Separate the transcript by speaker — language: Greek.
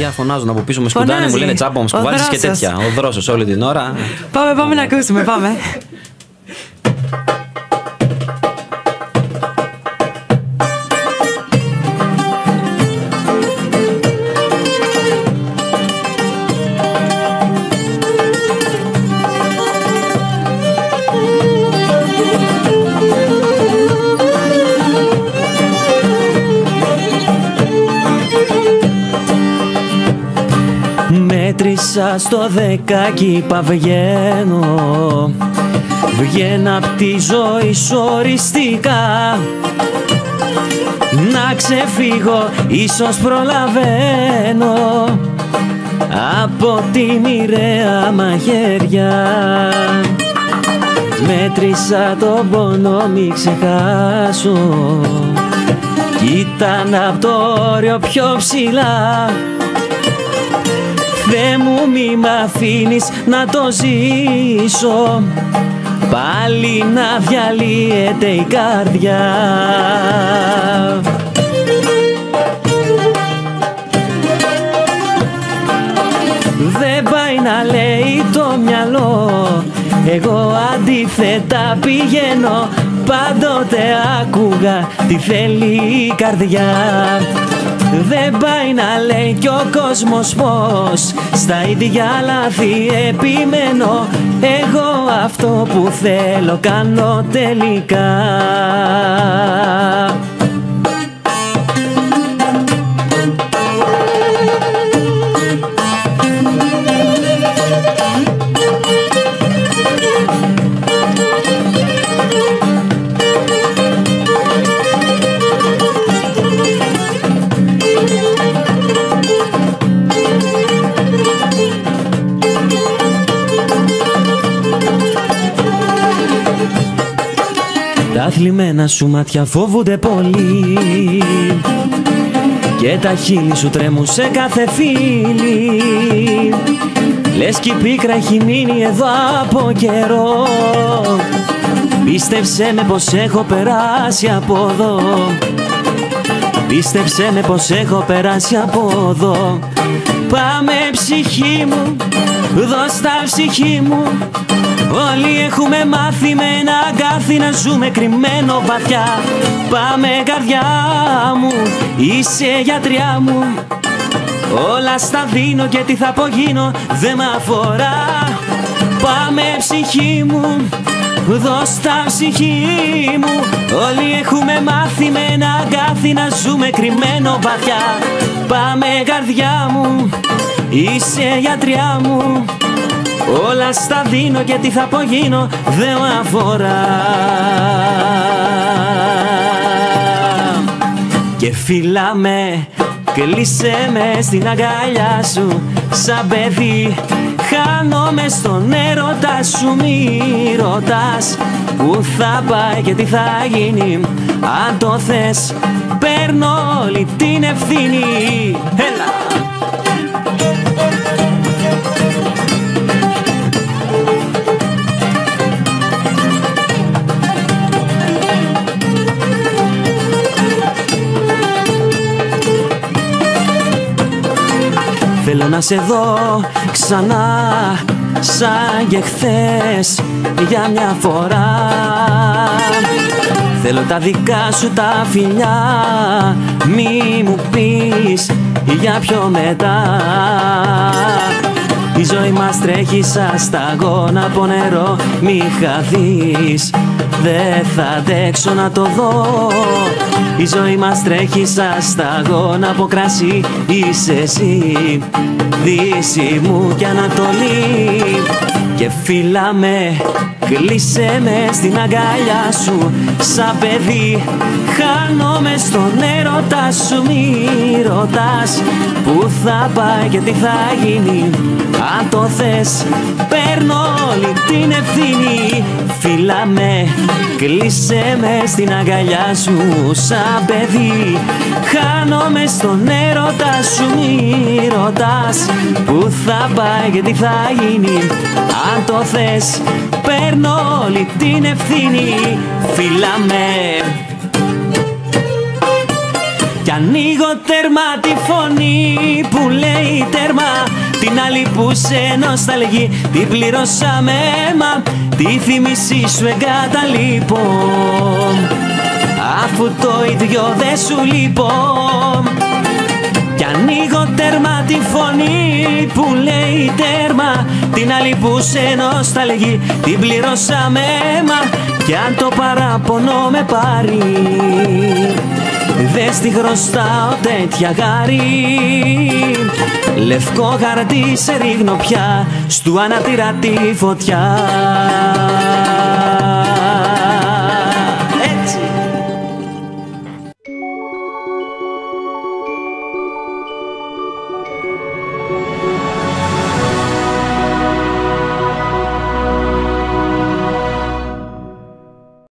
Speaker 1: παιδιά φωνάζουν από πίσω, με σκουντάνε, μου λένε τσάμπα, μου σκουβάλεις και τέτοια. Ο δρόσος όλη την ώρα.
Speaker 2: Πάμε να ακούσουμε, πάμε.
Speaker 3: Μέτρησα στο 10 κι είπα βγαίνω. Βγαίνω απ' τη ζωή οριστικά. Να ξεφύγω ίσως προλαβαίνω από τη μοιραία μαχαίρια. Μέτρησα τον πόνο μη ξεχάσω. Κοίταν απ' το όριο πιο ψηλά. Δε μου μη μ' αφήνεις να το ζήσω, πάλι να διαλύεται η καρδιά. Δεν πάει να λέει το μυαλό, εγώ αντίθετα πηγαίνω. Πάντοτε άκουγα τι θέλει η καρδιά. Δεν πάει να λέει κι ο κόσμος πως στα ίδια λάθη επιμένω. Εγώ αυτό που θέλω κάνω τελικά. Τα θλιμμένα σου μάτια φόβονται πολύ και τα χείλη σου τρέμουν σε κάθε φίλη. Λες κι η πίκρα έχει μείνει εδώ από καιρό. Πίστεψέ με πως έχω περάσει από εδώ. Πίστεψέ με πως έχω περάσει από εδώ. Πάμε ψυχή μου, δώσ' τα ψυχή μου. Όλοι έχουμε μάθει με ένα αγκάθι να ζούμε κρυμμένο βαθιά. Πάμε καρδιά μου, είσαι γιατριά μου. Όλα στα δίνω και τι θα απογίνω δεν μ' αφορά. Πάμε ψυχή μου, δώσ' τα ψυχή μου. Όλοι έχουμε μάθει με ένα αγκάθι να ζούμε κρυμμένο βαθιά. Πάμε καρδιά μου, είσαι γιατριά μου. Όλα στα δίνω και τι θα απογίνω δεν μ' αφορά. Και φύλλα με, κλείσε με στην αγκαλιά σου. Σαν παιδί χάνομαι στον έρωτα σου. Μη ρωτάς που θα πάει και τι θα γίνει. Αν το θες παίρνω όλη την ευθύνη. Έλα! Θέλω να σε δω ξανά σαν και χθες για μια φορά. Θέλω τα δικά σου τα φιλιά, μη μου πεις για πιο μετά. Η ζωή μας τρέχει σαν σταγόνα από νερό. Μη χαθείς, δεν θα αντέξω να το δω. Η ζωή μας τρέχει σαν σταγόνα από κρασί. Είσαι εσύ, δύση μου κι ανατολή. Και φύλλα με, κλείσε με στην αγκαλιά σου. Σαν παιδί χάνομαι στον έρωτα σου. Μη ρωτάς που θα πάει και τι θα γίνει. Αν το θες παίρνω όλη την ευθύνη. Φύλλα με, κλείσε με στην αγκαλιά σου. Σαν παιδί χάνομαι στον έρωτα σου. Μη ρωτάς που θα πάει και τι θα γίνει. Αν το θες παίρνω όλη την ευθύνη. Φύλλα με. Κι αν ανοίγω τέρμα τη φωνή που λέει τέρμα, την άλλη που σε νοσταλγεί την πληρώσαμε αίμα, τη θύμηση σου εγκαταλείπω, αφού το ίδιο δεν σου λείπω. Κι ανοίγω τέρμα τη φωνή που λέει τέρμα, την άλλη που σε νοσταλγεί την πληρώσαμε αίμα, κι αν το παράπονο με πάρει δες τι χρωστάω τέτοια χάρη. Λευκό χαρτί σε ρίχνω πια, στου ανατήρα τη φωτιά.